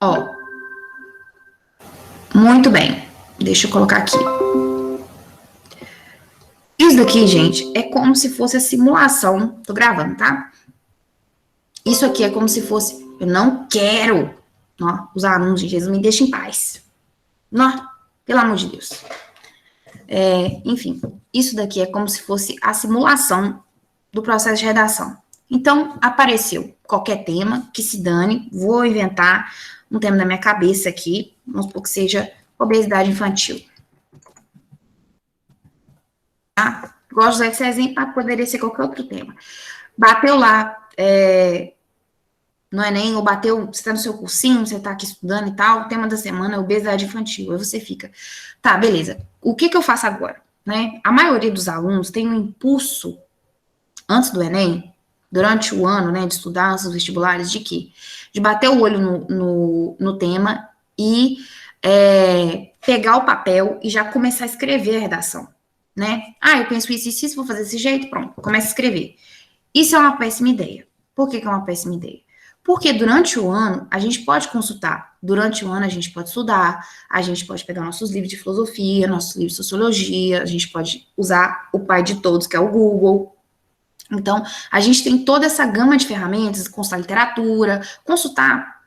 Ó, muito bem. Deixa eu colocar aqui. Isso daqui, gente, é como se fosse a simulação. Tô gravando, tá? Isso aqui é como se fosse. Eu não quero. Ó, os alunos de Jesus me deixem em paz. Não, pelo amor de Deus. Enfim, isso daqui é como se fosse a simulação do processo de redação. Então, apareceu qualquer tema, que se dane, vou inventar um tema na minha cabeça aqui, vamos supor que seja obesidade infantil. Tá? Gosto de usar esse exemplo, mas poderia ser qualquer outro tema. Bateu lá, no Enem, ou bateu, você está no seu cursinho, você está aqui estudando e tal, o tema da semana é obesidade infantil. Aí você fica, tá, beleza, o que eu faço agora? Né? A maioria dos alunos tem um impulso, antes do Enem, durante o ano, né, de estudar antes dos vestibulares, de quê? De bater o olho no tema e pegar o papel e já começar a escrever a redação, né? Ah, eu penso isso, vou fazer desse jeito, pronto, começa a escrever. Isso é uma péssima ideia. Por que é uma péssima ideia? Porque durante o ano, a gente pode consultar. Durante o ano, a gente pode estudar, a gente pode pegar nossos livros de filosofia, nossos livros de sociologia, a gente pode usar o pai de todos, que é o Google. Então, a gente tem toda essa gama de ferramentas, consultar literatura, consultar,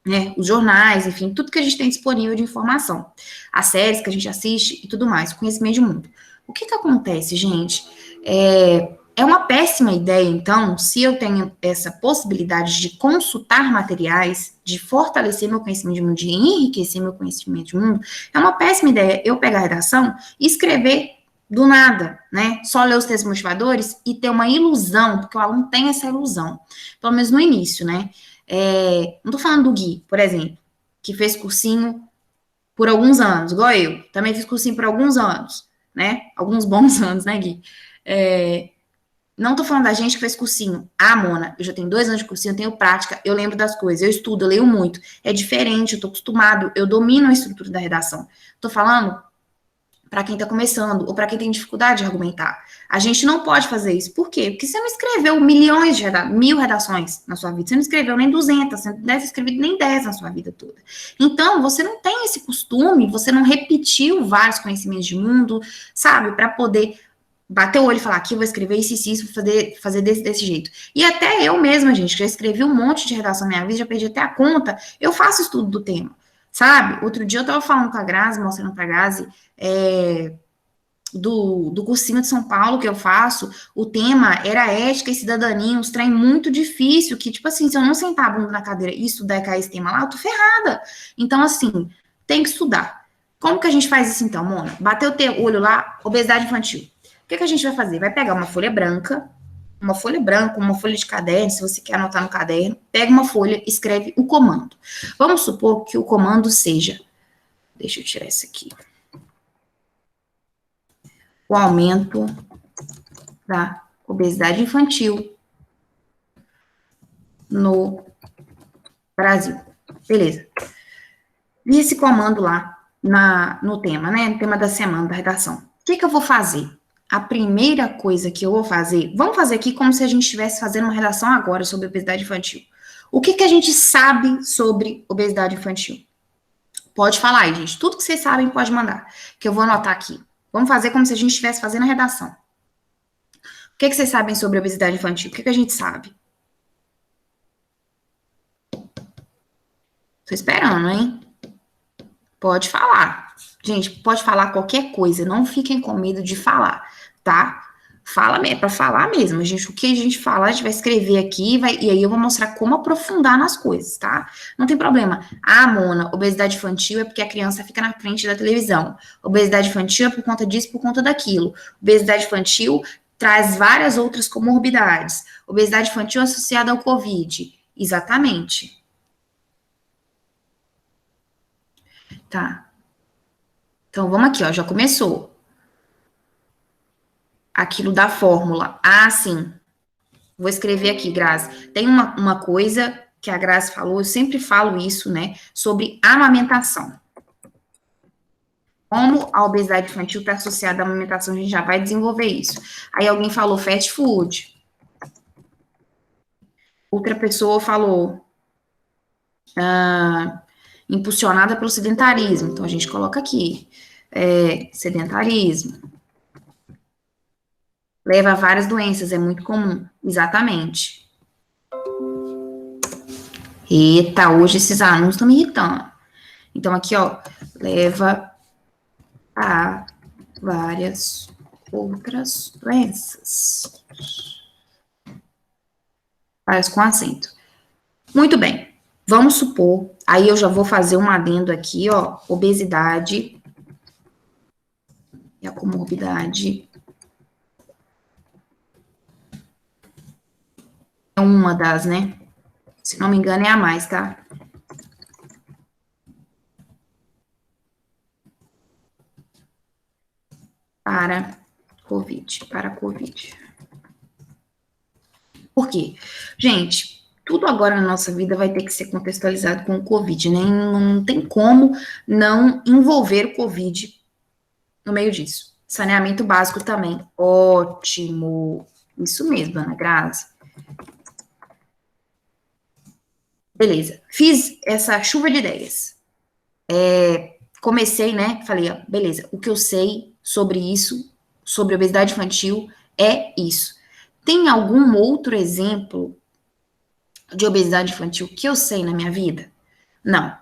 né, os jornais, enfim, tudo que a gente tem disponível de informação. As séries que a gente assiste e tudo mais, conhecimento de mundo. O que acontece, gente? É uma péssima ideia, então, se eu tenho essa possibilidade de consultar materiais, de fortalecer meu conhecimento de mundo, de enriquecer meu conhecimento de mundo, é uma péssima ideia eu pegar a redação e escrever do nada, né? Só ler os textos motivadores e ter uma ilusão, porque o aluno tem essa ilusão, pelo menos no início, né? Não tô falando do Gui, por exemplo, que fez cursinho por alguns anos, igual eu, também fiz cursinho por alguns anos, né? Alguns bons anos, né, Gui? Não tô falando da gente que fez cursinho. Ah, Mona, eu já tenho 2 anos de cursinho, eu tenho prática, eu lembro das coisas, eu estudo, eu leio muito. É diferente, eu tô acostumado, eu domino a estrutura da redação. Tô falando para quem está começando, ou para quem tem dificuldade de argumentar. A gente não pode fazer isso. Por quê? Porque você não escreveu milhões de 1000 redações na sua vida, você não escreveu nem 200, você não deve ter escrevido nem 10 na sua vida toda. Então, você não tem esse costume, você não repetiu vários conhecimentos de mundo, sabe, para poder bater o olho e falar, aqui eu vou escrever isso, vou fazer desse jeito. E até eu mesma, gente, que já escrevi um monte de redação na minha vida, já perdi até a conta, eu faço estudo do tema. Sabe? Outro dia eu tava falando com a Grazi, mostrando pra Grazi, do cursinho de São Paulo que eu faço, o tema era ética e cidadania, uns trem muito difícil, que, tipo assim, se eu não sentar a bunda na cadeira e estudar e cair esse tema lá, eu tô ferrada. Então, assim, tem que estudar. Como que a gente faz isso, então, Mona? Bateu o olho lá, obesidade infantil. O que a gente vai fazer? Vai pegar uma folha branca, uma folha de caderno, se você quer anotar no caderno, pega uma folha, escreve o comando. Vamos supor que o comando seja, deixa eu tirar isso aqui, o aumento da obesidade infantil no Brasil. Beleza. E esse comando lá no tema, né? No tema da semana, da redação. O que eu vou fazer? A primeira coisa que eu vou fazer, vamos fazer aqui como se a gente estivesse fazendo uma redação agora sobre obesidade infantil. O que a gente sabe sobre obesidade infantil? Pode falar aí, gente. Tudo que vocês sabem pode mandar, que eu vou anotar aqui. Vamos fazer como se a gente estivesse fazendo a redação. O que vocês sabem sobre obesidade infantil? O que a gente sabe? Tô esperando, hein? Pode falar. Gente, pode falar qualquer coisa. Não fiquem com medo de falar, tá? Fala, é para falar mesmo, gente. O que a gente falar, a gente vai escrever aqui e aí eu vou mostrar como aprofundar nas coisas, tá? Não tem problema. Ah, Mona, obesidade infantil é porque a criança fica na frente da televisão. Obesidade infantil é por conta disso, por conta daquilo. Obesidade infantil traz várias outras comorbidades. Obesidade infantil associada ao Covid. Exatamente. Tá. Então, vamos aqui, ó, já começou. Aquilo da fórmula. Ah, sim. Vou escrever aqui, Grazi. Tem uma coisa que a Grazi falou, eu sempre falo isso, né, sobre amamentação. Como a obesidade infantil está associada à amamentação, a gente já vai desenvolver isso. Aí alguém falou fast food. Outra pessoa falou impulsionada pelo sedentarismo. Então, a gente coloca aqui, sedentarismo. Leva a várias doenças, é muito comum. Exatamente. Eita, hoje esses anúncios estão me irritando. Então, aqui, ó, leva a várias outras doenças. Várias com acento. Muito bem. Vamos supor, aí eu já vou fazer um adendo aqui, ó, obesidade e a comorbidade é uma das, né? Se não me engano, é a mais, tá? Para COVID. Por quê? Gente, tudo agora na nossa vida vai ter que ser contextualizado com o Covid, né? Não tem como não envolver o Covid no meio disso. Saneamento básico também. Ótimo. Isso mesmo, Ana Grazi. Beleza. Fiz essa chuva de ideias. Comecei, né? Falei, ó, beleza. O que eu sei sobre isso, sobre obesidade infantil, é isso. Tem algum outro exemplo de obesidade infantil que eu sei na minha vida? Não,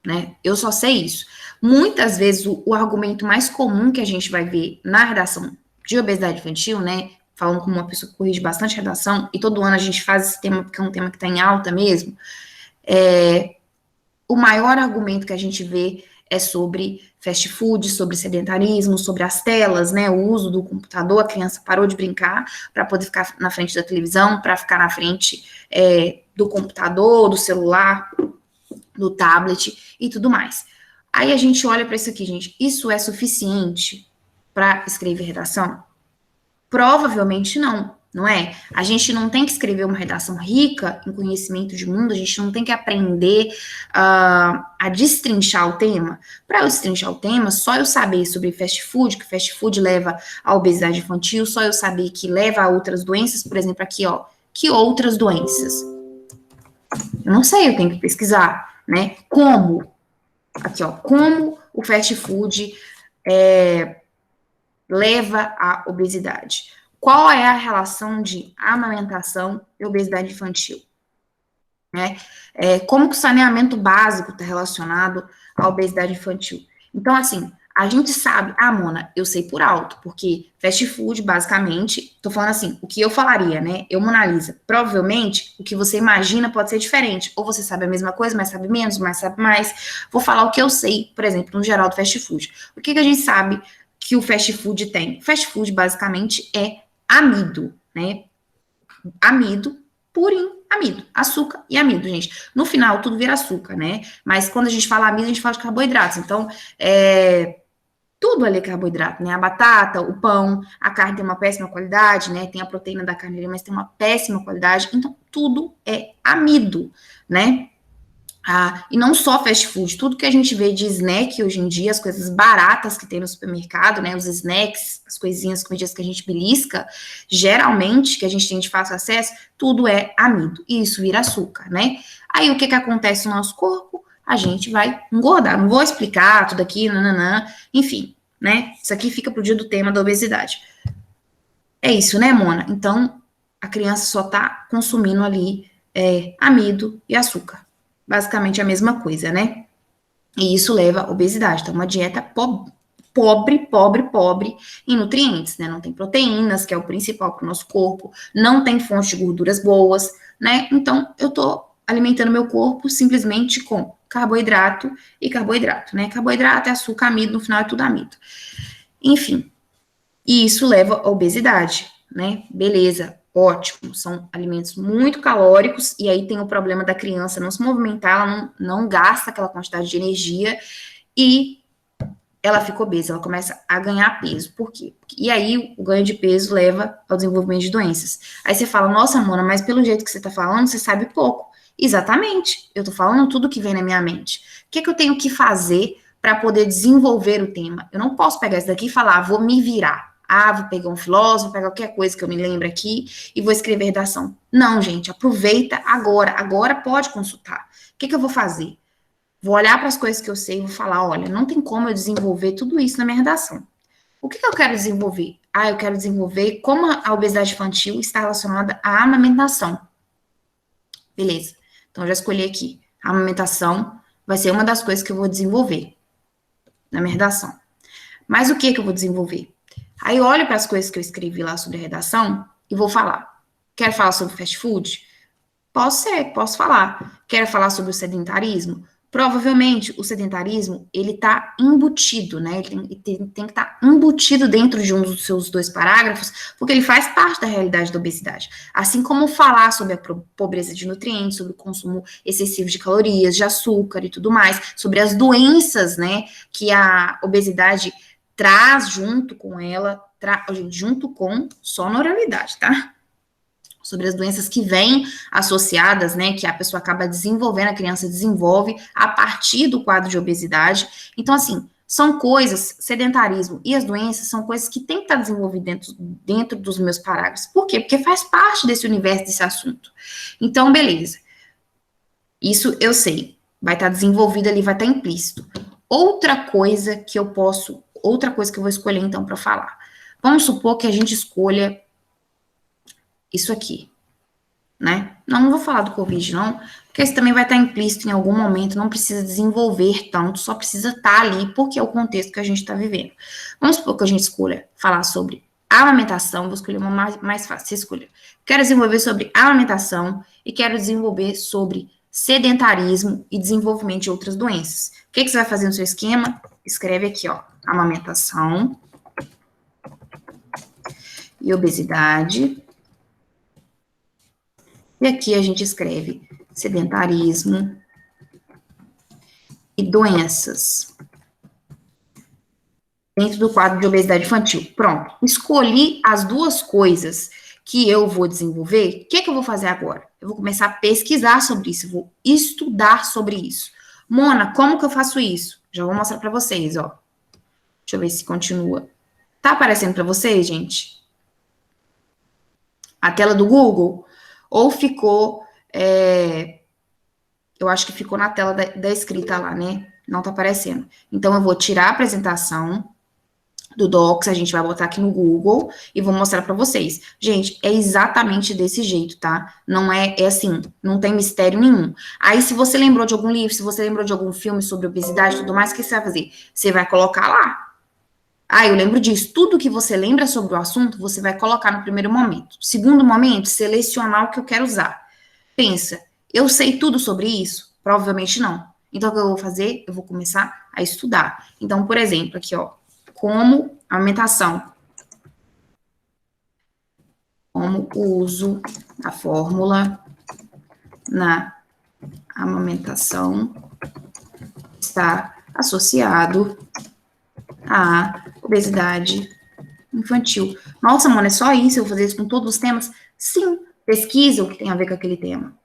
né? Eu só sei isso. Muitas vezes o argumento mais comum que a gente vai ver na redação de obesidade infantil, né? Falando como uma pessoa que corrige bastante redação, e todo ano a gente faz esse tema porque é um tema que está em alta mesmo, o maior argumento que a gente vê é sobre fast food, sobre sedentarismo, sobre as telas, né? O uso do computador, a criança parou de brincar para poder ficar na frente da televisão, para ficar na frente do computador, do celular, do tablet e tudo mais. Aí a gente olha para isso aqui, gente. Isso é suficiente para escrever redação? Provavelmente não, não é? A gente não tem que escrever uma redação rica em conhecimento de mundo, a gente não tem que aprender a destrinchar o tema. Para eu destrinchar o tema, só eu saber sobre fast food, que fast food leva à obesidade infantil, só eu saber que leva a outras doenças, por exemplo, aqui, ó, que outras doenças? Eu não sei, eu tenho que pesquisar, né? Como? Aqui, ó, como o fast food leva à obesidade. Qual é a relação de amamentação e obesidade infantil? Né? Como que o saneamento básico está relacionado à obesidade infantil? Então, assim, a gente sabe, Mona, eu sei por alto, porque fast food, basicamente, tô falando assim, o que eu falaria, né? Eu, Mona Lisa, provavelmente, o que você imagina pode ser diferente. Ou você sabe a mesma coisa, mas sabe menos, mas sabe mais. Vou falar o que eu sei, por exemplo, no geral do fast food. O que a gente sabe que o fast food tem? O fast food, basicamente, é amido, né? Amido, purinho, amido, açúcar e amido, gente. No final, tudo vira açúcar, né? Mas quando a gente fala amido, a gente fala de carboidratos. Então, tudo ali é carboidrato, né? A batata, o pão, a carne tem uma péssima qualidade, né? Tem a proteína da carne ali, mas tem uma péssima qualidade. Então, tudo é amido, né? E não só fast food, tudo que a gente vê de snack hoje em dia, as coisas baratas que tem no supermercado, né, os snacks, as coisinhas, comidinhas que a gente belisca, geralmente, que a gente tem de fácil acesso, tudo é amido, e isso vira açúcar, né? Aí, o que acontece no nosso corpo? A gente vai engordar, não vou explicar tudo aqui, nananã, enfim, né? Isso aqui fica pro dia do tema da obesidade. É isso, né, Mona? Então, a criança só tá consumindo ali amido e açúcar. Basicamente a mesma coisa, né? E isso leva à obesidade. Então, uma dieta pobre em nutrientes, né? Não tem proteínas, que é o principal para o nosso corpo, não tem fontes de gorduras boas, né? Então, eu tô alimentando meu corpo simplesmente com carboidrato e carboidrato, né? Carboidrato é açúcar, amido, no final é tudo amido. Enfim, e isso leva à obesidade, né? Beleza. Ótimo, são alimentos muito calóricos, e aí tem o problema da criança não se movimentar, ela não gasta aquela quantidade de energia, e ela fica obesa, ela começa a ganhar peso. Por quê? E aí o ganho de peso leva ao desenvolvimento de doenças. Aí você fala, nossa, Mona, mas pelo jeito que você tá falando, você sabe pouco. Exatamente, eu tô falando tudo que vem na minha mente. O que eu tenho que fazer para poder desenvolver o tema? Eu não posso pegar isso daqui e falar, vou me virar. Vou pegar um filósofo, vou pegar qualquer coisa que eu me lembro aqui e vou escrever redação. Não, gente, aproveita agora. Agora pode consultar. O que eu vou fazer? Vou olhar para as coisas que eu sei e vou falar, olha, não tem como eu desenvolver tudo isso na minha redação. O que eu quero desenvolver? Eu quero desenvolver como a obesidade infantil está relacionada à amamentação. Beleza. Então, já escolhi aqui. A amamentação vai ser uma das coisas que eu vou desenvolver na minha redação. Mas o que eu vou desenvolver? Aí eu olho para as coisas que eu escrevi lá sobre a redação e vou falar. Quero falar sobre fast food? Posso falar. Quero falar sobre o sedentarismo? Provavelmente o sedentarismo, ele tá embutido, né? Ele tem que estar embutido dentro de um dos seus 2 parágrafos, porque ele faz parte da realidade da obesidade. Assim como falar sobre a pobreza de nutrientes, sobre o consumo excessivo de calorias, de açúcar e tudo mais, sobre as doenças, né, que a obesidade traz junto com ela, junto com só na oralidade, tá? Sobre as doenças que vêm associadas, né, que a pessoa acaba desenvolvendo, a criança desenvolve a partir do quadro de obesidade. Então, assim, são coisas, sedentarismo e as doenças são coisas que têm que estar desenvolvidas dentro dos meus parágrafos. Por quê? Porque faz parte desse universo, desse assunto. Então, beleza. Isso eu sei. Vai estar desenvolvido ali, vai estar implícito. Outra coisa que eu vou escolher, então, para falar. Vamos supor que a gente escolha isso aqui, né? Não vou falar do Covid, não, porque isso também vai estar implícito em algum momento, não precisa desenvolver tanto, só precisa estar ali, porque é o contexto que a gente está vivendo. Vamos supor que a gente escolha falar sobre amamentação, vou escolher uma mais fácil, você escolha. Quero desenvolver sobre amamentação e quero desenvolver sobre sedentarismo e desenvolvimento de outras doenças. O que você vai fazer no seu esquema? Escreve aqui, ó, amamentação e obesidade. E aqui a gente escreve sedentarismo e doenças dentro do quadro de obesidade infantil. Pronto. Escolhi as 2 coisas que eu vou desenvolver. O que eu vou fazer agora? Eu vou começar a pesquisar sobre isso, eu vou estudar sobre isso. Mona, como que eu faço isso? Já vou mostrar para vocês, ó. Deixa eu ver se continua. Tá aparecendo para vocês, gente? A tela do Google? Ou ficou... eu acho que ficou na tela da escrita lá, né? Não tá aparecendo. Então, eu vou tirar a apresentação do Docs, a gente vai botar aqui no Google e vou mostrar para vocês. Gente, é exatamente desse jeito, tá? Não é assim, não tem mistério nenhum. Aí, se você lembrou de algum livro, se você lembrou de algum filme sobre obesidade e tudo mais, o que você vai fazer? Você vai colocar lá. Eu lembro disso. Tudo que você lembra sobre o assunto, você vai colocar no primeiro momento. Segundo momento, selecionar o que eu quero usar. Pensa, eu sei tudo sobre isso? Provavelmente não. Então, o que eu vou fazer? Eu vou começar a estudar. Então, por exemplo, aqui, ó, como amamentação. Como o uso da fórmula na amamentação está associado à obesidade infantil. Nossa, mano, é só isso? Eu vou fazer isso com todos os temas? Sim, pesquisa o que tem a ver com aquele tema.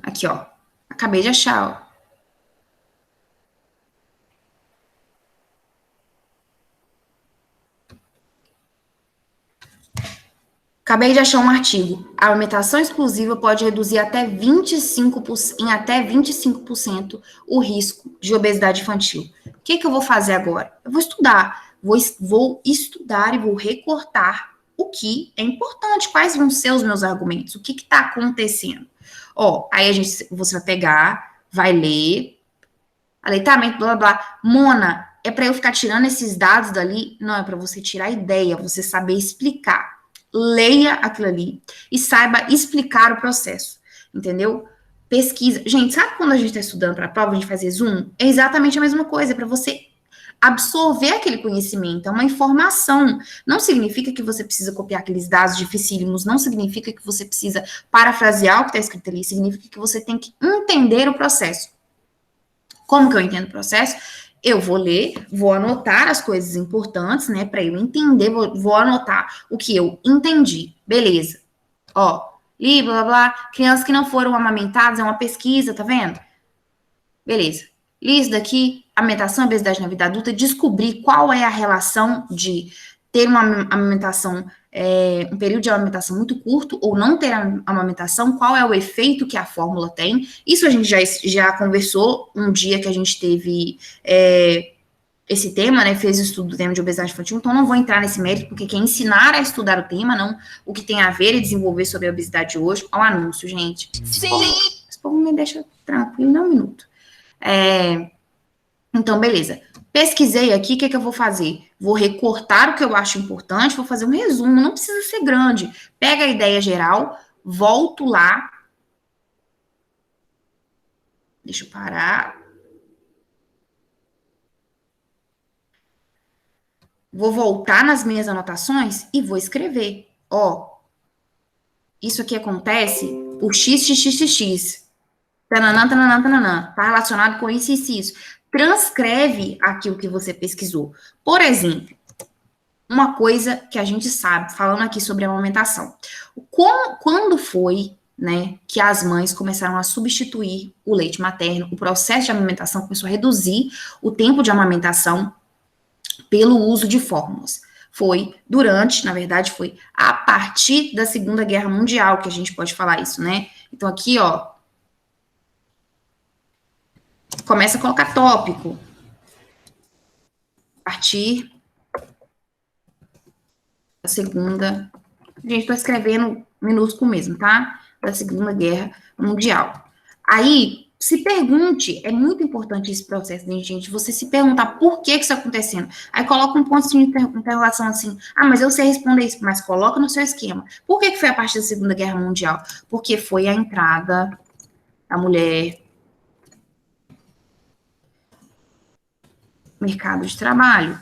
Aqui, ó. Acabei de achar, ó. Acabei de achar um artigo. A alimentação exclusiva pode reduzir em até 25% o risco de obesidade infantil. O que eu vou fazer agora? Eu vou estudar. Vou estudar e vou recortar o que é importante. Quais vão ser os meus argumentos? O que está acontecendo? Aí você vai pegar, vai ler, aleitamento, blá, blá, blá. Mona, é para eu ficar tirando esses dados dali? Não, é para você tirar a ideia, você saber explicar. Leia aquilo ali e saiba explicar o processo, entendeu? Pesquisa. Gente, sabe quando a gente está estudando para a prova, a gente faz resumo? É exatamente a mesma coisa, é para você absorver aquele conhecimento, é uma informação. Não significa que você precisa copiar aqueles dados dificílimos, não significa que você precisa parafrasear o que está escrito ali, significa que você tem que entender o processo. Como que eu entendo o processo? Eu vou ler, vou anotar as coisas importantes, né, para eu entender, vou anotar o que eu entendi. Beleza. Blá, blá, blá, crianças que não foram amamentadas, é uma pesquisa, tá vendo? Beleza. Li isso daqui, amamentação e obesidade na vida adulta, descobri qual é a relação de ter uma amamentação, um período de amamentação muito curto, ou não ter amamentação, qual é o efeito que a fórmula tem. Isso a gente já conversou um dia que a gente teve esse tema, né, fez o estudo do tema de obesidade infantil, então não vou entrar nesse mérito, porque quem ensinar a estudar o tema, não o que tem a ver e desenvolver sobre a obesidade hoje, ao anúncio, gente. Sim! Esse povo me deixa tranquilo, não um minuto. Então, beleza. Pesquisei aqui, o que eu vou fazer? Vou recortar o que eu acho importante, vou fazer um resumo, não precisa ser grande. Pega a ideia geral, volto lá. Deixa eu parar. Vou voltar nas minhas anotações e vou escrever. Ó, isso aqui acontece por xxxx. Tananã, tananã, tananã. Tá relacionado com isso, isso, isso. Transcreve aquilo que você pesquisou. Por exemplo, uma coisa que a gente sabe, falando aqui sobre a amamentação. Quando foi, né, que as mães começaram a substituir o leite materno, o processo de amamentação começou a reduzir o tempo de amamentação pelo uso de fórmulas. Foi durante, na verdade, foi a partir da Segunda Guerra Mundial que a gente pode falar isso, né? Então aqui, ó, começa a colocar tópico. A partir da Segunda... Gente, tô escrevendo minúsculo mesmo, tá? Da Segunda Guerra Mundial. Aí, se pergunte, é muito importante esse processo, né, gente? Você se perguntar por que isso está acontecendo. Aí coloca um ponto de interrogação assim, mas eu sei responder isso, mas coloca no seu esquema. Por que foi a partir da Segunda Guerra Mundial? Porque foi a entrada da mulher no mercado de trabalho.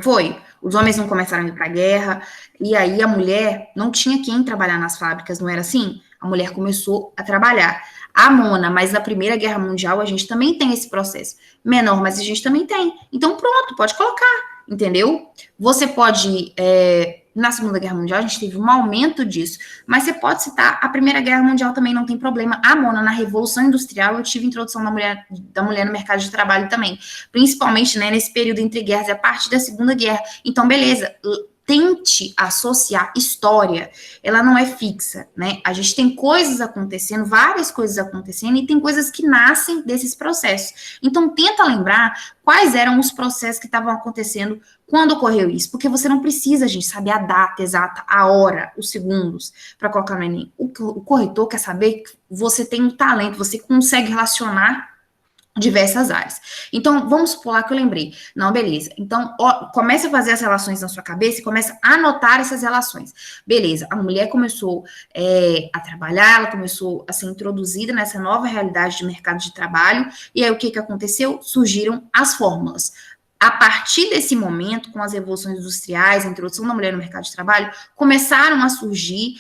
Foi. Os homens não começaram a ir para a guerra, e aí a mulher não tinha quem trabalhar nas fábricas, não era assim? A mulher começou a trabalhar. A Mona, mas na Primeira Guerra Mundial a gente também tem esse processo. Menor, mas a gente também tem. Então pronto, pode colocar, entendeu? Você pode... na Segunda Guerra Mundial a gente teve um aumento disso, mas você pode citar a Primeira Guerra Mundial também, não tem problema. A Mona, na Revolução Industrial, eu tive introdução da mulher no mercado de trabalho também, principalmente, né, nesse período entre guerras, a partir da Segunda Guerra. Então, beleza, tente associar história, ela não é fixa, né? A gente tem coisas acontecendo, várias coisas acontecendo, e tem coisas que nascem desses processos. Então, tenta lembrar quais eram os processos que estavam acontecendo quando ocorreu isso, porque você não precisa, gente, saber a data exata, a hora, os segundos, para colocar no Enem. O corretor quer saber que você tem um talento, você consegue relacionar diversas áreas. Então, vamos supor lá que eu lembrei. Não, beleza. Então, começa a fazer as relações na sua cabeça e começa a anotar essas relações. Beleza, a mulher começou a trabalhar, ela começou a ser introduzida nessa nova realidade de mercado de trabalho, e aí o que aconteceu? Surgiram as fórmulas. A partir desse momento, com as revoluções industriais, a introdução da mulher no mercado de trabalho, começaram a surgir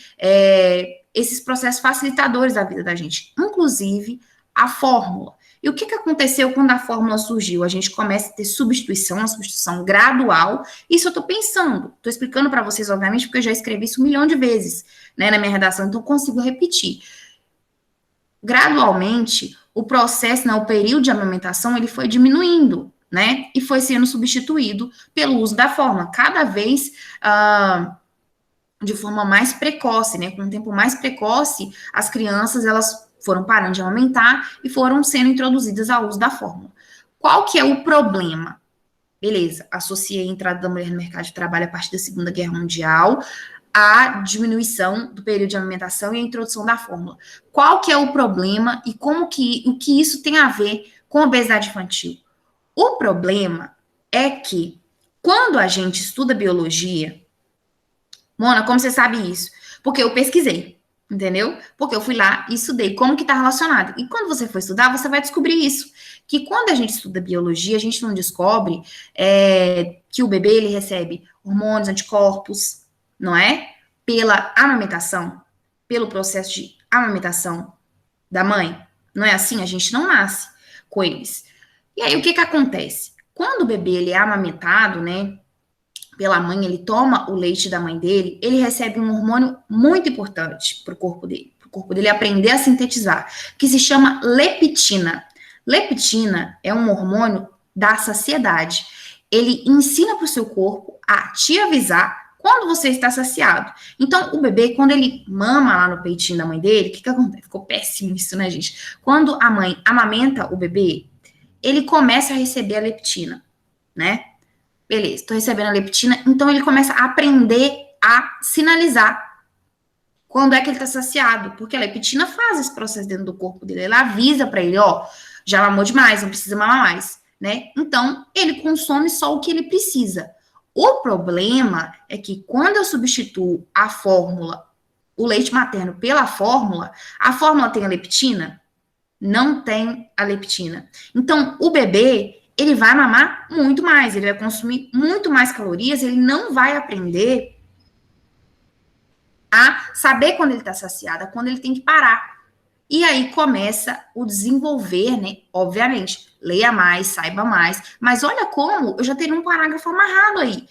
esses processos facilitadores da vida da gente, inclusive a fórmula. E o que aconteceu quando a fórmula surgiu? A gente começa a ter substituição, uma substituição gradual. Isso eu estou pensando, estou explicando para vocês, obviamente, porque eu já escrevi isso 1 milhão de vezes, né, na minha redação, então consigo repetir. Gradualmente, o processo, o período de amamentação, ele foi diminuindo, né, e foi sendo substituído pelo uso da fórmula, cada vez de forma mais precoce, né, com um tempo mais precoce, as crianças, elas foram parando de amamentar e foram sendo introduzidas ao uso da fórmula. Qual que é o problema? Beleza, associei a entrada da mulher no mercado de trabalho a partir da Segunda Guerra Mundial, a diminuição do período de amamentação e a introdução da fórmula. Qual que é o problema e o que isso tem a ver com a obesidade infantil? O problema é que, quando a gente estuda biologia, Mona, como você sabe isso? Porque eu pesquisei. Entendeu? Porque eu fui lá e estudei como que está relacionado. E quando você for estudar, você vai descobrir isso. Que quando a gente estuda biologia, a gente não descobre que o bebê, ele recebe hormônios, anticorpos, não é? Pela amamentação, pelo processo de amamentação da mãe. Não é assim? A gente não nasce com eles. E aí, o que acontece? Quando o bebê, ele é amamentado, né? Pela mãe, ele toma o leite da mãe dele, ele recebe um hormônio muito importante para o corpo dele aprender a sintetizar, que se chama leptina. Leptina é um hormônio da saciedade. ele ensina para o seu corpo a te avisar quando você está saciado. Então, o bebê, quando ele mama lá no peitinho da mãe dele, o que acontece? Ficou péssimo isso, né, gente? Quando a mãe amamenta o bebê, ele começa a receber a leptina, né? Beleza, estou recebendo a leptina, então ele começa a aprender a sinalizar quando é que ele está saciado, porque a leptina faz esse processo dentro do corpo dele, ela avisa para ele, ó, já mamou demais, não precisa mamar mais, né? Então, ele consome só o que ele precisa. O problema é que quando eu substituo a fórmula, o leite materno pela fórmula, a fórmula tem a leptina? Não tem a leptina. Então, o bebê, ele vai mamar muito mais, ele vai consumir muito mais calorias, ele não vai aprender a saber quando ele está saciado, quando ele tem que parar. E aí começa o desenvolver, né? Obviamente, leia mais, saiba mais, mas olha como eu já teria um parágrafo amarrado aí,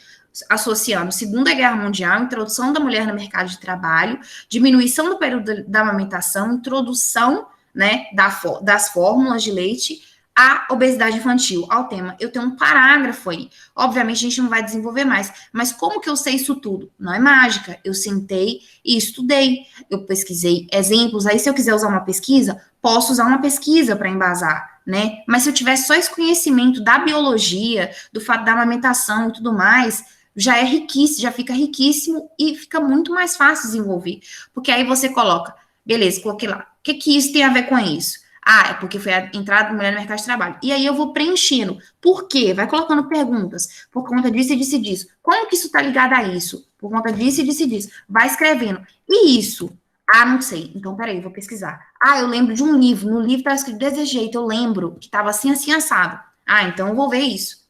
associando Segunda Guerra Mundial, introdução da mulher no mercado de trabalho, diminuição do período da amamentação, introdução, né, das fórmulas de leite, a obesidade infantil, ao tema. Eu tenho um parágrafo aí. Obviamente, a gente não vai desenvolver mais. Mas como que eu sei isso tudo? Não é mágica. Eu sentei e estudei. Eu pesquisei exemplos. Aí, se eu quiser usar uma pesquisa, posso usar uma pesquisa para embasar, né? Mas se eu tiver só esse conhecimento da biologia, do fato da amamentação e tudo mais, já é riquíssimo, já fica riquíssimo e fica muito mais fácil desenvolver. Porque aí você coloca, beleza, coloquei lá. O que isso tem a ver com isso? Ah, é porque foi a entrada da mulher no mercado de trabalho. E aí eu vou preenchendo. Por quê? Vai colocando perguntas. Por conta disso e disso e disso. Como que isso está ligado a isso? Por conta disso e disso e disso. Vai escrevendo. E isso? Ah, não sei. Então, peraí, vou pesquisar. Ah, eu lembro de um livro. No livro estava escrito desse jeito. Eu lembro que estava assim, assim, assado. Ah, então eu vou ver isso.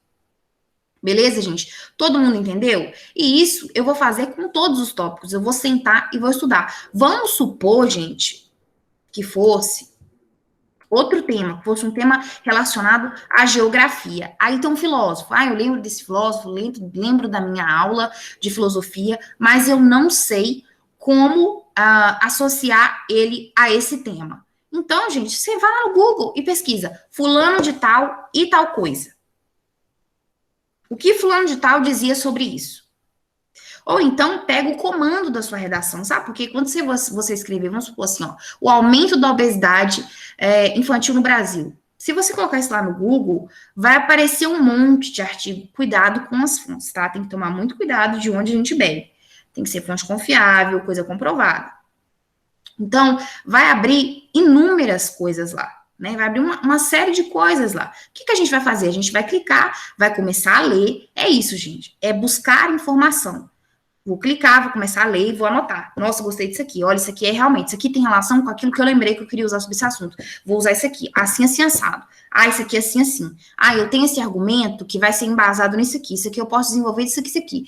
Beleza, gente? Todo mundo entendeu? E isso eu vou fazer com todos os tópicos. Eu vou sentar e vou estudar. Vamos supor, gente, que fosse outro tema, que fosse um tema relacionado à geografia. Aí tem um filósofo. Ah, eu lembro desse filósofo, lembro da minha aula de filosofia, mas eu não sei como associar ele a esse tema. Então, gente, você vai lá no Google e pesquisa fulano de tal e tal coisa. O que fulano de tal dizia sobre isso? Ou então pega o comando da sua redação, sabe? Porque quando você escrever, vamos supor assim, ó, o aumento da obesidade infantil no Brasil. Se você colocar isso lá no Google, vai aparecer um monte de artigo. Cuidado com as fontes, tá? Tem que tomar muito cuidado de onde a gente bebe. Tem que ser fonte confiável, coisa comprovada. Então, vai abrir inúmeras coisas lá. Né, vai abrir uma série de coisas lá. O que a gente vai fazer? A gente vai clicar, vai começar a ler. É isso, gente. É buscar informação. Vou clicar, vou começar a ler e vou anotar. Nossa, gostei disso aqui. Olha, isso aqui é realmente, isso aqui tem relação com aquilo que eu lembrei que eu queria usar sobre esse assunto. Vou usar isso aqui, assim, assim, assado. Ah, isso aqui, assim, assim. Ah, eu tenho esse argumento que vai ser embasado nisso aqui. Isso aqui eu posso desenvolver isso aqui, isso aqui.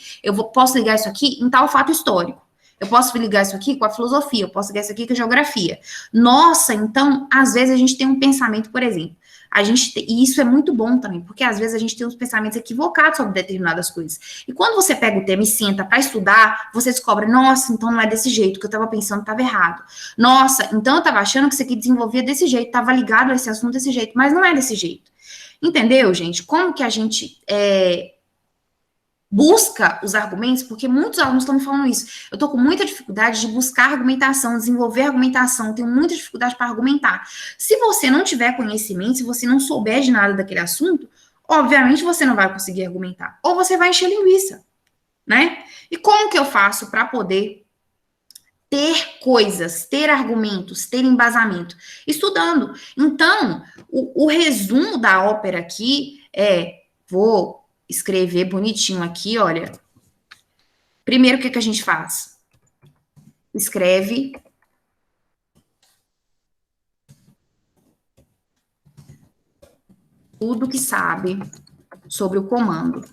Posso ligar isso aqui em tal fato histórico. Eu posso ligar isso aqui com a filosofia, eu posso ligar isso aqui com a geografia. Nossa, então, às vezes a gente tem um pensamento, por exemplo, e isso é muito bom também, porque às vezes a gente tem uns pensamentos equivocados sobre determinadas coisas. E quando você pega o tema e senta para estudar, você descobre, nossa, então não é desse jeito, que eu estava pensando estava errado. Nossa, então eu estava achando que isso aqui desenvolvia desse jeito, estava ligado a esse assunto desse jeito, mas não é desse jeito. Entendeu, gente? Como que a gente busca os argumentos, porque muitos alunos estão me falando isso. Eu estou com muita dificuldade de buscar argumentação, desenvolver argumentação, tenho muita dificuldade para argumentar. Se você não tiver conhecimento, se você não souber de nada daquele assunto, obviamente você não vai conseguir argumentar. Ou você vai encher linguiça, né? E como que eu faço para poder ter coisas, ter argumentos, ter embasamento? Estudando. Então, o resumo da ópera aqui vou escrever bonitinho aqui, olha. Primeiro, o que a gente faz? Escreve tudo que sabe sobre o comando.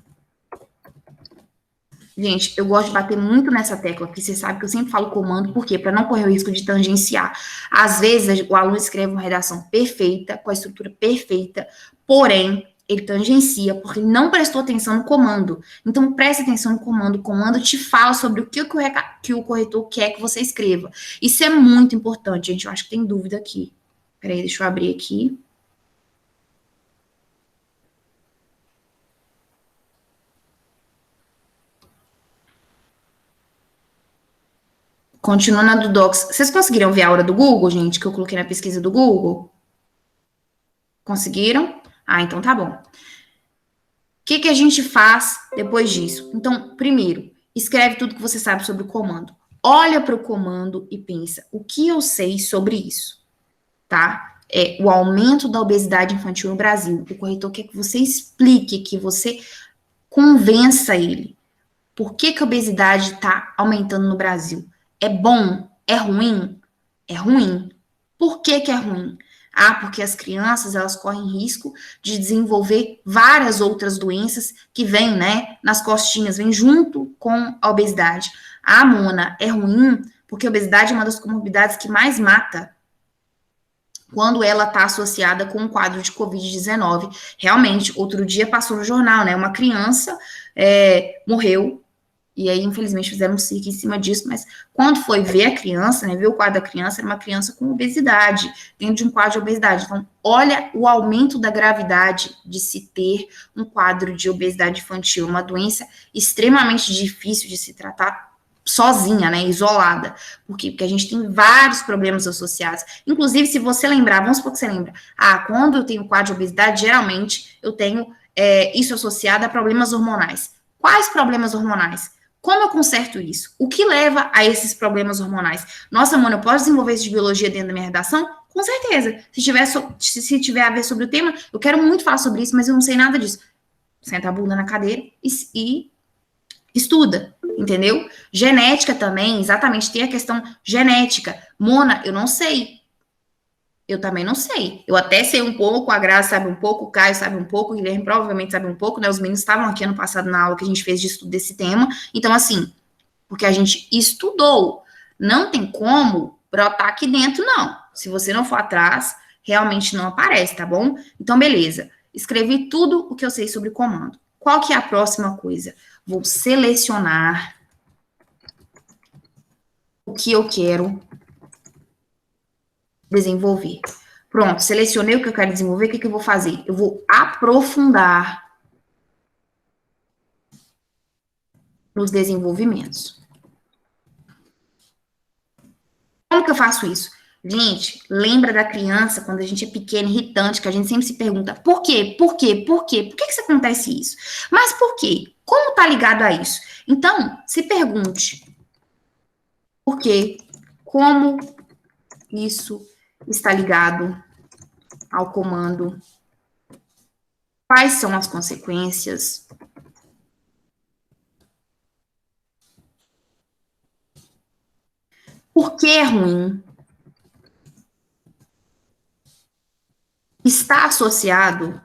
Gente, eu gosto de bater muito nessa tecla, porque você sabe que eu sempre falo comando, por quê? Para não correr o risco de tangenciar. Às vezes, o aluno escreve uma redação perfeita, com a estrutura perfeita, porém, ele tangencia, porque ele não prestou atenção no comando. Então, preste atenção no comando. O comando te fala sobre o que o corretor quer que você escreva. Isso é muito importante, gente. Eu acho que tem dúvida aqui. Peraí, deixa eu abrir aqui. Continuando a do Docs. Vocês conseguiram ver a hora do Google, gente, que eu coloquei na pesquisa do Google? Conseguiram? Ah, então tá bom. O que a gente faz depois disso? Então, primeiro, escreve tudo que você sabe sobre o comando. Olha para o comando e pensa, o que eu sei sobre isso? Tá? É o aumento da obesidade infantil no Brasil. O corretor quer que você explique, que você convença ele. Por que a obesidade está aumentando no Brasil? É bom? É ruim? É ruim. Por que é ruim? Ah, porque as crianças, elas correm risco de desenvolver várias outras doenças que vêm, né, nas costinhas, vêm junto com a obesidade. Ah, Mona, é ruim porque a obesidade é uma das comorbidades que mais mata quando ela está associada com um quadro de Covid-19. Realmente, outro dia passou no jornal, né, uma criança morreu. E aí, infelizmente, fizeram um circo em cima disso, mas quando foi ver a criança, né, ver o quadro da criança, era uma criança com obesidade, dentro de um quadro de obesidade. Então, olha o aumento da gravidade de se ter um quadro de obesidade infantil, uma doença extremamente difícil de se tratar sozinha, né, isolada. Por quê? Porque a gente tem vários problemas associados. Inclusive, se você lembrar, vamos supor que você lembra, quando eu tenho quadro de obesidade, geralmente eu tenho isso associado a problemas hormonais. Quais problemas hormonais? Como eu conserto isso? O que leva a esses problemas hormonais? Nossa, mano, eu posso desenvolver isso de biologia dentro da minha redação? Com certeza. Se tiver a ver sobre o tema, eu quero muito falar sobre isso, mas eu não sei nada disso. Senta a bunda na cadeira e estuda, entendeu? Genética também, exatamente, tem a questão genética. Mona, eu não sei. Eu também não sei. Eu até sei um pouco, a Graça sabe um pouco, o Caio sabe um pouco, o Guilherme provavelmente sabe um pouco, né? Os meninos estavam aqui ano passado na aula que a gente fez de estudo desse tema. Então, assim, porque a gente estudou. Não tem como brotar aqui dentro, não. Se você não for atrás, realmente não aparece, tá bom? Então, beleza. Escrevi tudo o que eu sei sobre comando. Qual que é a próxima coisa? Vou selecionar o que eu quero desenvolver. Pronto, selecionei o que eu quero desenvolver, o que eu vou fazer? Eu vou aprofundar nos desenvolvimentos. Como que eu faço isso? Gente, lembra da criança quando a gente é pequeno, irritante, que a gente sempre se pergunta por quê, por quê, por quê? Por que que acontece isso? Mas por quê? Como tá ligado a isso? Então, se pergunte por quê, como isso está ligado ao comando, quais são as consequências, por que é ruim, está associado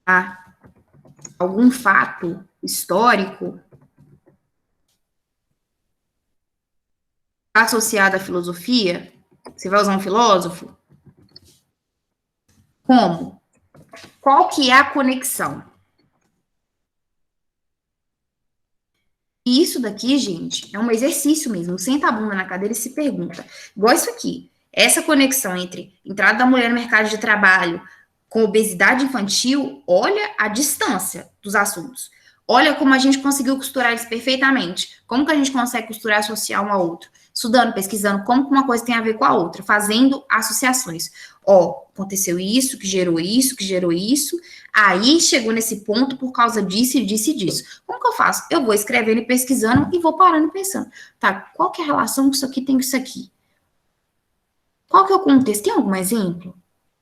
a algum fato histórico, está associado à filosofia, você vai usar um filósofo? Como? Qual que é a conexão? E isso daqui, gente, é um exercício mesmo. Senta a bunda na cadeira e se pergunta. Igual isso aqui. Essa conexão entre entrada da mulher no mercado de trabalho com obesidade infantil, olha a distância dos assuntos. Olha como a gente conseguiu costurar eles perfeitamente. Como que a gente consegue costurar associar um ao outro? Estudando, pesquisando como que uma coisa tem a ver com a outra, fazendo associações. Ó, aconteceu isso, que gerou isso, que gerou isso. Aí chegou nesse ponto por causa disso e disso e disso. Como que eu faço? Eu vou escrevendo e pesquisando e vou parando e pensando. Tá, qual que é a relação que isso aqui tem com isso aqui? Qual que é o contexto? Tem algum exemplo?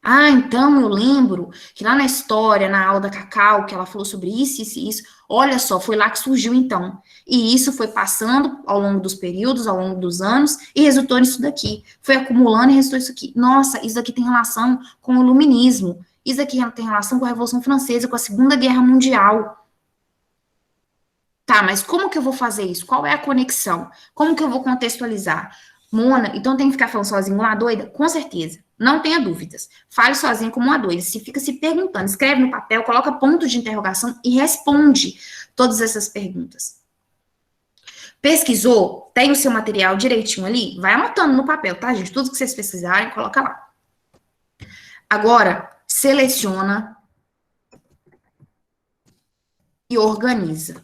Ah, então eu lembro que lá na história, na aula da Cacau, que ela falou sobre isso, isso e isso. Olha só, foi lá que surgiu então. E isso foi passando ao longo dos períodos, ao longo dos anos, e resultou nisso daqui. Foi acumulando e resultou isso aqui. Nossa, isso daqui tem relação com o iluminismo. Isso aqui tem relação com a Revolução Francesa, com a Segunda Guerra Mundial. Tá, mas como que eu vou fazer isso? Qual é a conexão? Como que eu vou contextualizar? Mona, então tem que ficar falando sozinho uma doida? Com certeza. Não tenha dúvidas. Fale sozinho como uma doida. Se fica se perguntando, escreve no papel, coloca ponto de interrogação e responde todas essas perguntas. Pesquisou? Tem o seu material direitinho ali? Vai anotando no papel, tá, gente? Tudo que vocês pesquisarem, coloca lá. Agora, seleciona e organiza.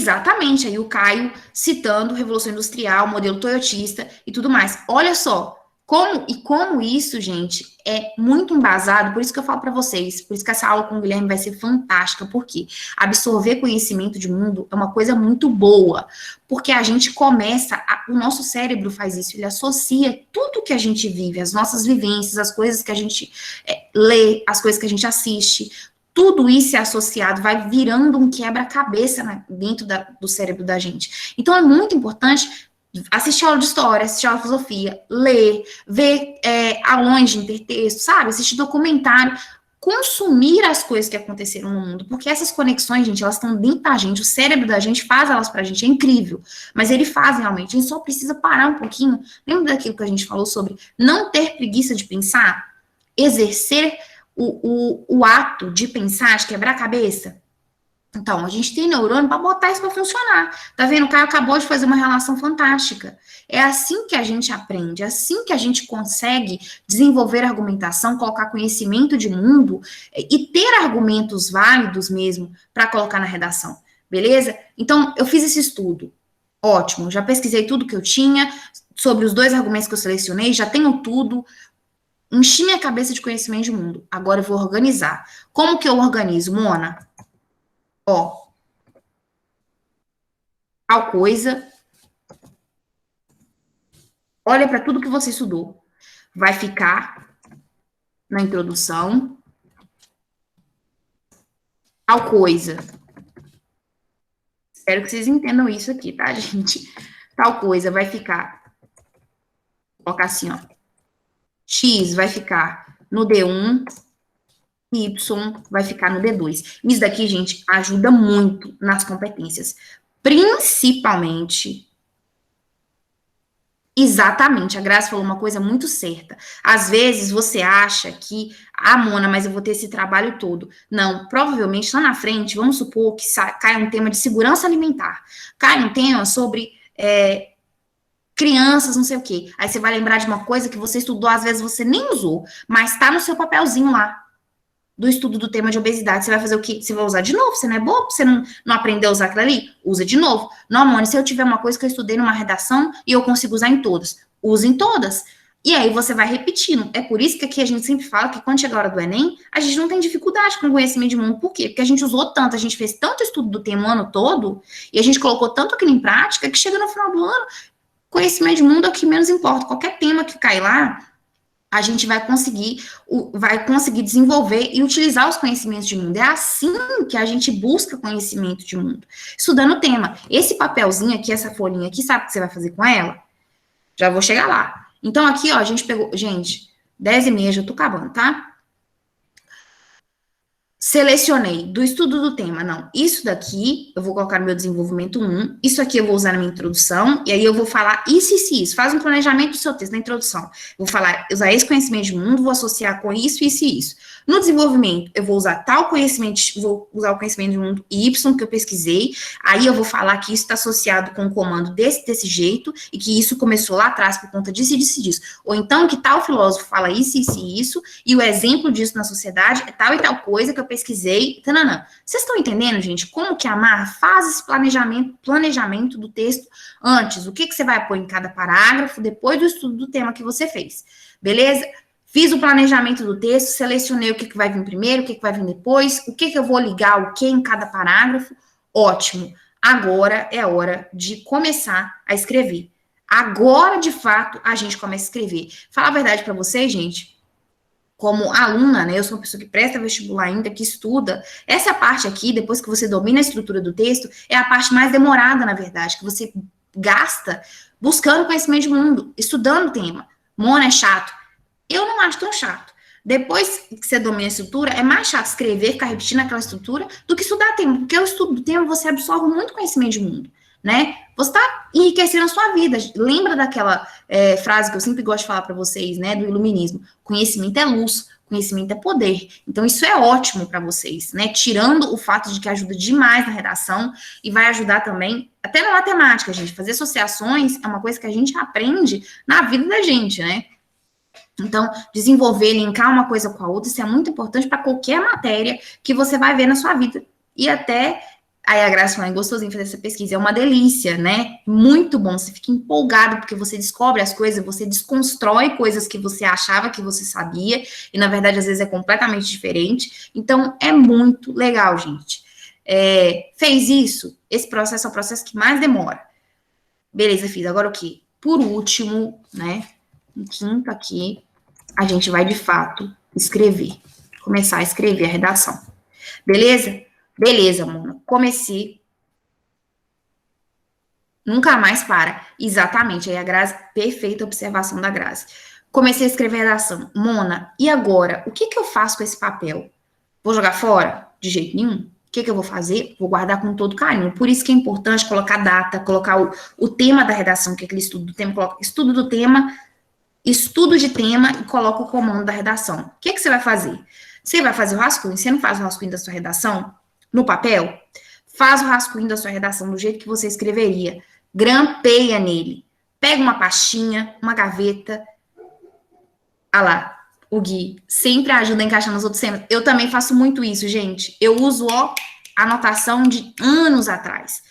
Exatamente, aí o Caio citando Revolução Industrial, modelo toyotista e tudo mais. Olha só, como isso, gente, é muito embasado, por isso que eu falo para vocês, por isso que essa aula com o Guilherme vai ser fantástica, porque absorver conhecimento de mundo é uma coisa muito boa, porque a gente o nosso cérebro faz isso, ele associa tudo que a gente vive, as nossas vivências, as coisas que a gente lê, as coisas que a gente assiste, tudo isso é associado, vai virando um quebra-cabeça dentro do cérebro da gente. Então, é muito importante assistir aula de história, assistir aula de filosofia, ler, ver aulões de intertexto, sabe? Assistir documentário, consumir as coisas que aconteceram no mundo, porque essas conexões, gente, elas estão dentro da gente, o cérebro da gente faz elas pra gente, é incrível, mas ele faz realmente, a gente só precisa parar um pouquinho, lembra daquilo que a gente falou sobre não ter preguiça de pensar? Exercer o ato de pensar, de quebrar a cabeça. Então, a gente tem neurônio para botar isso para funcionar. Tá vendo? O cara acabou de fazer uma relação fantástica. É assim que a gente aprende, é assim que a gente consegue desenvolver argumentação, colocar conhecimento de mundo e ter argumentos válidos mesmo para colocar na redação. Beleza? Então, eu fiz esse estudo. Ótimo, já pesquisei tudo que eu tinha sobre os 2 argumentos que eu selecionei, já tenho tudo. Enchi minha cabeça de conhecimento de mundo. Agora eu vou organizar. Como que eu organizo, Mona? Ó, tal coisa. Olha para tudo que você estudou. Vai ficar na introdução. Tal coisa. Espero que vocês entendam isso aqui, tá, gente? Tal coisa vai ficar. Vou colocar assim, ó. X vai ficar no D1. Y vai ficar no D2. Isso daqui, gente, ajuda muito nas competências. Principalmente, exatamente, a Graça falou uma coisa muito certa. Às vezes você acha que, Mona, mas eu vou ter esse trabalho todo. Não, provavelmente lá na frente, vamos supor que caia um tema de segurança alimentar. Cai um tema sobre crianças, não sei o quê. Aí você vai lembrar de uma coisa que você estudou, às vezes você nem usou, mas está no seu papelzinho lá. Do estudo do tema de obesidade, você vai fazer o quê? Você vai usar de novo, você não é bobo? Você não aprendeu a usar aquilo ali? Usa de novo. Não, Mone, se eu tiver uma coisa que eu estudei numa redação e eu consigo usar em todas, use em todas. E aí você vai repetindo. É por isso que aqui a gente sempre fala que quando chega a hora do Enem, a gente não tem dificuldade com o conhecimento de mundo. Por quê? Porque a gente usou tanto, a gente fez tanto estudo do tema o ano todo, e a gente colocou tanto aquilo em prática, que chega no final do ano, conhecimento de mundo é o que menos importa. Qualquer tema que cai lá, a gente vai conseguir desenvolver e utilizar os conhecimentos de mundo. É assim que a gente busca conhecimento de mundo. Estudando o tema. Esse papelzinho aqui, essa folhinha aqui, sabe o que você vai fazer com ela? Já vou chegar lá. Então, aqui, ó, a gente pegou... Gente, 10h30, já tô acabando, tá? Selecionei do estudo do tema, não, isso daqui eu vou colocar no meu desenvolvimento 1, isso aqui eu vou usar na minha introdução, e aí eu vou falar isso e isso, faz um planejamento do seu texto na introdução, vou falar, usar esse conhecimento de mundo, vou associar com isso, isso e isso. No desenvolvimento, eu vou usar tal conhecimento, vou usar o conhecimento de mundo Y que eu pesquisei, aí eu vou falar que isso está associado com um comando desse jeito, e que isso começou lá atrás por conta disso e disso e disso. Ou então que tal filósofo fala isso, isso e isso, e o exemplo disso na sociedade é tal e tal coisa que eu pesquisei, tananã. Vocês estão entendendo, gente, como que a Mar faz esse planejamento do texto antes? O que você vai pôr em cada parágrafo, depois do estudo do tema que você fez, beleza? Fiz o planejamento do texto, selecionei o que vai vir primeiro, o que vai vir depois, o que eu vou ligar, o que em cada parágrafo. Ótimo. Agora é a hora de começar a escrever. Agora, de fato, a gente começa a escrever. Falar a verdade para vocês, gente, como aluna, né, eu sou uma pessoa que presta vestibular ainda, que estuda, essa parte aqui, depois que você domina a estrutura do texto, é a parte mais demorada, na verdade, que você gasta buscando conhecimento de mundo, estudando o tema. Mona, é chato. Eu não acho tão chato. Depois que você domina a estrutura, é mais chato escrever, ficar repetindo aquela estrutura, do que estudar tema, porque o estudo do tema, você absorve muito conhecimento de mundo, né? Você está enriquecendo a sua vida. Lembra daquela frase que eu sempre gosto de falar para vocês, né, do iluminismo? Conhecimento é luz, conhecimento é poder. Então, isso é ótimo para vocês, né? Tirando o fato de que ajuda demais na redação e vai ajudar também, até na matemática, gente. Fazer associações é uma coisa que a gente aprende na vida da gente, né? Então, desenvolver, linkar uma coisa com a outra, isso é muito importante para qualquer matéria que você vai ver na sua vida. E até Aí a Grazi falou, é gostosinho fazer essa pesquisa, é uma delícia, né? Muito bom, você fica empolgado, porque você descobre as coisas, você desconstrói coisas que você achava que você sabia, e na verdade às vezes é completamente diferente. Então é muito legal, gente. Fez isso, esse processo é o processo que mais demora. Beleza, fiz. Agora o quê? Por último, né? Em quinto aqui, a gente vai de fato escrever. Começar a escrever a redação. Beleza? Beleza, Mona. Comecei. Nunca mais para. Exatamente. Aí a Grazi, perfeita observação da Grazi. Comecei a escrever a redação. Mona, e agora? O que que eu faço com esse papel? Vou jogar fora? De jeito nenhum. O que que eu vou fazer? Vou guardar com todo carinho. Por isso que é importante colocar data, colocar o tema da redação, que é aquele estudo do tema, coloca estudo do tema, estudo de tema e coloca o comando da redação. O que que você vai fazer? Você vai fazer o rascunho? Você não faz o rascunho da sua redação no papel? Faz o rascunho da sua redação do jeito que você escreveria. Grampeia nele. Pega uma pastinha, uma gaveta. Ah lá, o Gui sempre ajuda a encaixar nos outros temas. Eu também faço muito isso, gente. Eu uso, anotação de anos atrás.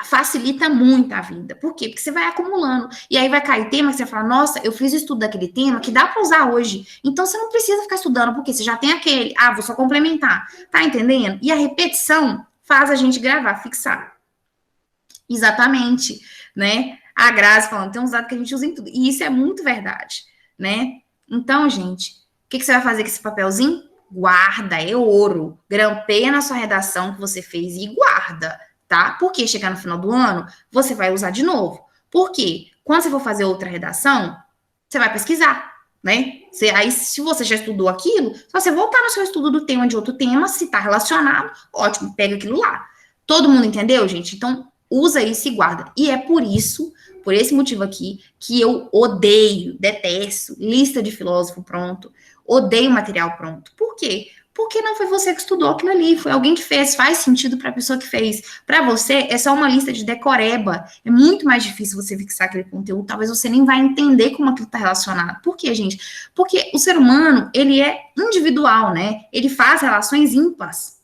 Facilita muito a vida. Por quê? Porque você vai acumulando. E aí vai cair tema que você fala, nossa, eu fiz o estudo daquele tema que dá para usar hoje. Então você não precisa ficar estudando, porque você já tem aquele. Ah, vou só complementar. Tá entendendo? E a repetição faz a gente gravar, fixar. Exatamente, né? A Grazi falando, tem uns dados que a gente usa em tudo. E isso é muito verdade, né? Então, gente, o que você vai fazer com esse papelzinho? Guarda, é ouro. Grampeia na sua redação que você fez e guarda, tá? Porque chegar no final do ano, você vai usar de novo. Por quê? Quando você for fazer outra redação, você vai pesquisar, né? Aí, se você já estudou aquilo, se você voltar no seu estudo do tema de outro tema, se tá relacionado, ótimo, pega aquilo lá. Todo mundo entendeu, gente? Então, usa isso e guarda. E é por isso, por esse motivo aqui, que eu odeio, detesto lista de filósofo pronto, odeio material pronto. Por quê? Porque não foi você que estudou aquilo ali, foi alguém que fez, faz sentido para a pessoa que fez. Para você, é só uma lista de decoreba. É muito mais difícil você fixar aquele conteúdo, talvez você nem vai entender como aquilo está relacionado. Por quê, gente? Porque o ser humano, ele é individual, né? Ele faz relações ímpares.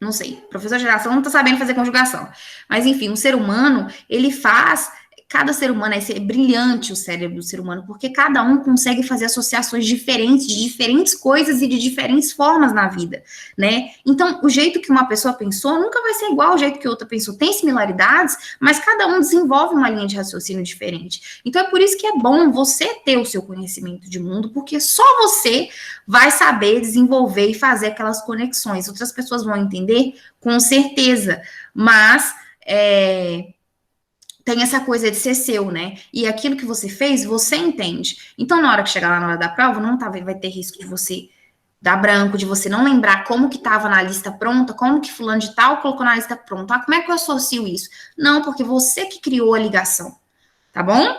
Não sei, professor de geração não tá sabendo fazer conjugação. Mas, enfim, um ser humano, ele faz. Cada ser humano é brilhante o cérebro do ser humano, porque cada um consegue fazer associações diferentes, de diferentes coisas e de diferentes formas na vida, né? Então, o jeito que uma pessoa pensou nunca vai ser igual ao jeito que outra pensou. Tem similaridades, mas cada um desenvolve uma linha de raciocínio diferente. Então, é por isso que é bom você ter o seu conhecimento de mundo, porque só você vai saber desenvolver e fazer aquelas conexões. Outras pessoas vão entender, com certeza, mas tem essa coisa de ser seu, né? E aquilo que você fez, você entende. Então, na hora que chegar lá na hora da prova, não vai ter risco de você dar branco, de você não lembrar como que estava na lista pronta, como que fulano de tal colocou na lista pronta. Ah, como é que eu associo isso? Não, porque você que criou a ligação, tá bom?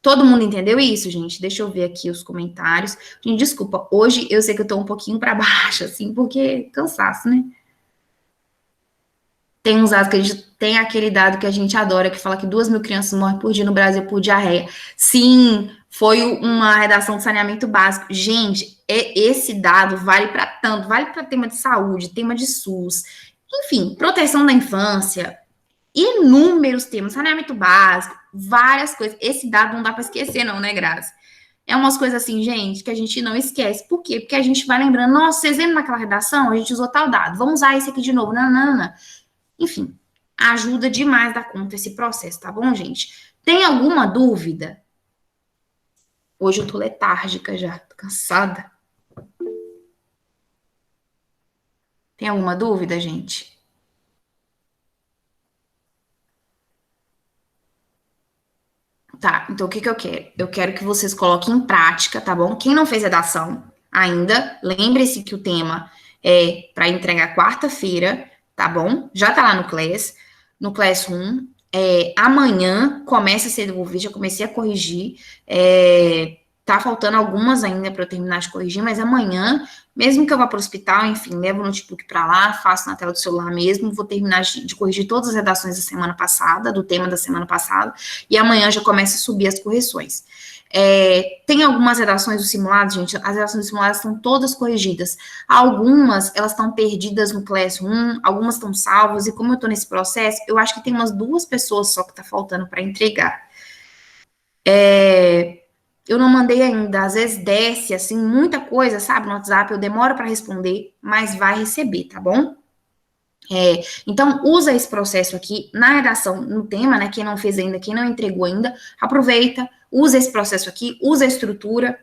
Todo mundo entendeu isso, gente? Deixa eu ver aqui os comentários. Gente, desculpa, hoje eu sei que eu tô um pouquinho para baixo, assim, porque cansaço, né? Tem uns dados que a gente tem aquele dado que a gente adora, que fala que 2.000 crianças morrem por dia no Brasil por diarreia. Sim, foi uma redação de saneamento básico. Gente, esse dado vale para tanto, vale para tema de saúde, tema de SUS, enfim, proteção da infância, inúmeros temas, saneamento básico, várias coisas. Esse dado não dá para esquecer, não, né, Grazi? É umas coisas assim, gente, que a gente não esquece. Por quê? Porque a gente vai lembrando, nossa, vocês lembram naquela redação? A gente usou tal dado, vamos usar esse aqui de novo. Não, não, não. Enfim, ajuda demais da conta esse processo, tá bom, gente? Tem alguma dúvida? Hoje eu tô letárgica já, tô cansada. Tem alguma dúvida, gente? Tá, então o que eu quero? Eu quero que vocês coloquem em prática, tá bom? Quem não fez redação ainda, lembre-se que o tema é para entregar quarta-feira, tá bom? Já tá lá no Classroom. Amanhã começa a ser devolvido, já comecei a corrigir. Tá faltando algumas ainda para eu terminar de corrigir, mas amanhã, mesmo que eu vá para o hospital, enfim, levo o notebook para lá, faço na tela do celular mesmo, vou terminar de corrigir todas as redações da semana passada, do tema da semana passada, e amanhã já começa a subir as correções. Tem algumas redações do simulado, gente, as redações do simulado estão todas corrigidas. Algumas, elas estão perdidas no Classroom, algumas estão salvas, e como eu estou nesse processo, eu acho que tem umas 2 pessoas só que está faltando para entregar. Eu não mandei ainda, às vezes desce, assim, muita coisa, sabe, no WhatsApp, eu demoro para responder, mas vai receber, tá bom? Então, usa esse processo aqui na redação, no tema, né? Quem não fez ainda, quem não entregou ainda, aproveita, usa esse processo aqui, usa a estrutura,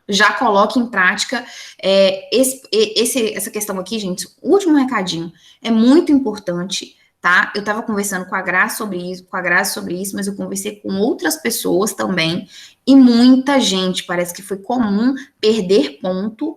já coloque em prática. Essa questão aqui, gente, último recadinho, é muito importante, tá? Eu estava conversando com a Graça sobre isso, mas eu conversei com outras pessoas também, e muita gente, parece que foi comum perder ponto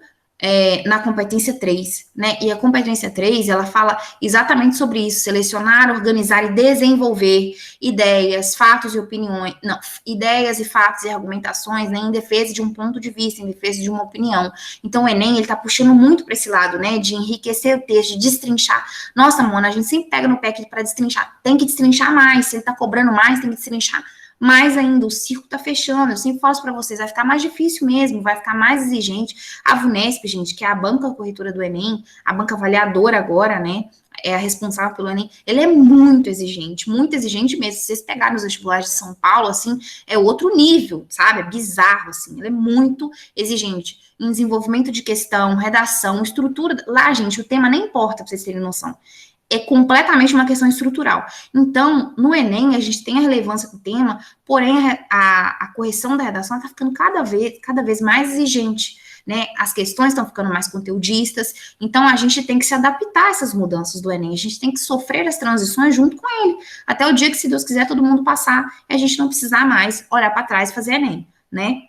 na competência 3, né? E a competência 3, ela fala exatamente sobre isso: selecionar, organizar e desenvolver ideias, fatos e opiniões, não, ideias e fatos e argumentações, né, em defesa de um ponto de vista, em defesa de uma opinião. Então, o Enem, ele tá puxando muito para esse lado, né, de enriquecer o texto, de destrinchar. Nossa, Mona, a gente sempre pega no pé para destrinchar. Tem que destrinchar mais. Se ele tá cobrando mais, tem que destrinchar mais ainda. O circo tá fechando. Eu sempre falo para vocês, vai ficar mais difícil mesmo, vai ficar mais exigente. A VUNESP, gente, que é a banca corretora do Enem, a banca avaliadora agora, né, é a responsável pelo Enem, ele é muito exigente mesmo. Se vocês pegarem os vestibulares de São Paulo, assim, é outro nível, sabe? É bizarro, assim, ele é muito exigente em desenvolvimento de questão, redação, estrutura. Lá, gente, o tema nem importa, pra vocês terem noção. É completamente uma questão estrutural. Então, no Enem, a gente tem a relevância do tema, porém, a correção da redação está ficando cada vez mais exigente, né? As questões estão ficando mais conteudistas, então a gente tem que se adaptar a essas mudanças do Enem, a gente tem que sofrer as transições junto com ele, até o dia que, se Deus quiser, todo mundo passar, e a gente não precisar mais olhar para trás e fazer Enem, né?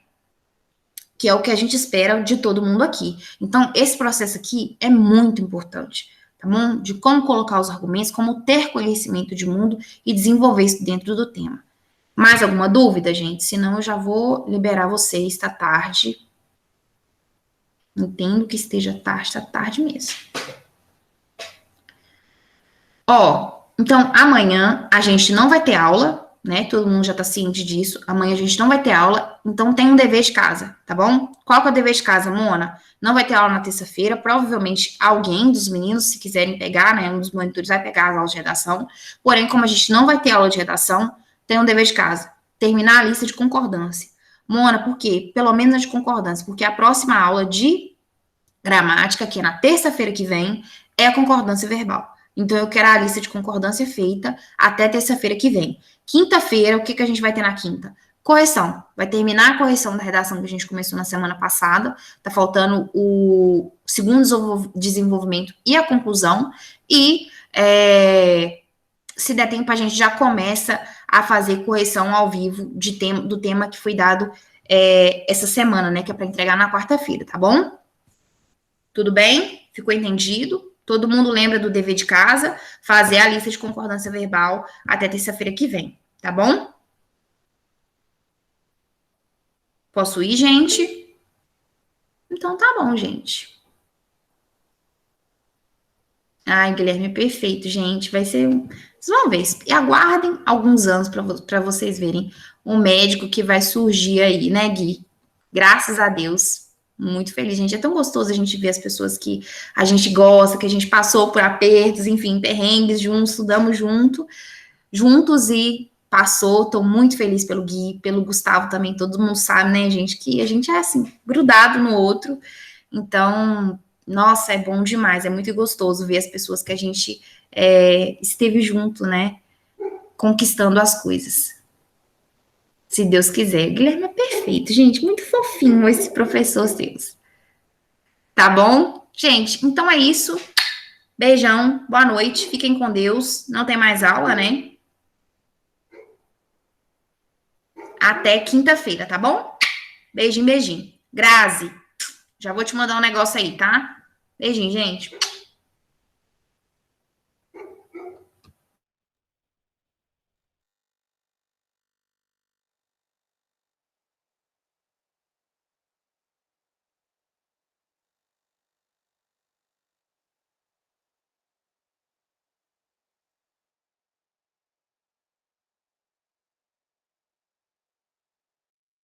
Que é o que a gente espera de todo mundo aqui. Então, esse processo aqui é muito importante, tá bom? De como colocar os argumentos, como ter conhecimento de mundo e desenvolver isso dentro do tema. Mais alguma dúvida, gente? Senão eu já vou liberar vocês, tá tarde. Entendo que esteja tarde, tá tarde mesmo. Então, amanhã a gente não vai ter aula, né? Todo mundo já tá ciente disso. Amanhã a gente não vai ter aula, então tem um dever de casa, tá bom? Qual que é o dever de casa, Mona? Não vai ter aula na terça-feira, provavelmente alguém dos meninos, se quiserem pegar, né? Um dos monitores vai pegar as aulas de redação. Porém, como a gente não vai ter aula de redação, tem um dever de casa: terminar a lista de concordância. Mona, por quê? Pelo menos a de concordância, porque a próxima aula de gramática, que é na terça-feira que vem, é a concordância verbal. Então, eu quero a lista de concordância feita até terça-feira que vem. Quinta-feira, o que a gente vai ter na quinta? Correção. Vai terminar a correção da redação que a gente começou na semana passada. Tá faltando o segundo desenvolvimento e a conclusão. E, se der tempo, a gente já começa a fazer correção ao vivo do tema que foi dado essa semana, né? Que é para entregar na quarta-feira, tá bom? Tudo bem? Ficou entendido? Todo mundo lembra do dever de casa? Fazer a lista de concordância verbal até terça-feira que vem, tá bom? Posso ir, gente? Então tá bom, gente. Ai, Guilherme, perfeito, gente. Vai ser. Vocês vão ver. E aguardem alguns anos para vocês verem o médico que vai surgir aí, né, Gui? Graças a Deus. Muito feliz, gente. É tão gostoso a gente ver as pessoas que a gente gosta, que a gente passou por apertos, enfim, perrengues juntos, estudamos juntos e passou. Estou muito feliz pelo Gui, pelo Gustavo também. Todo mundo sabe, né, gente, que a gente é assim, grudado no outro. Então, nossa, é bom demais. É muito gostoso ver as pessoas que a gente esteve junto, né, conquistando as coisas. Se Deus quiser. Guilherme é perfeito, gente. Muito fofinho esse professor seus. Tá bom? Gente, então é isso. Beijão, boa noite, fiquem com Deus. Não tem mais aula, né? Até quinta-feira, tá bom? Beijinho, beijinho. Grazi, já vou te mandar um negócio aí, tá? Beijinho, gente.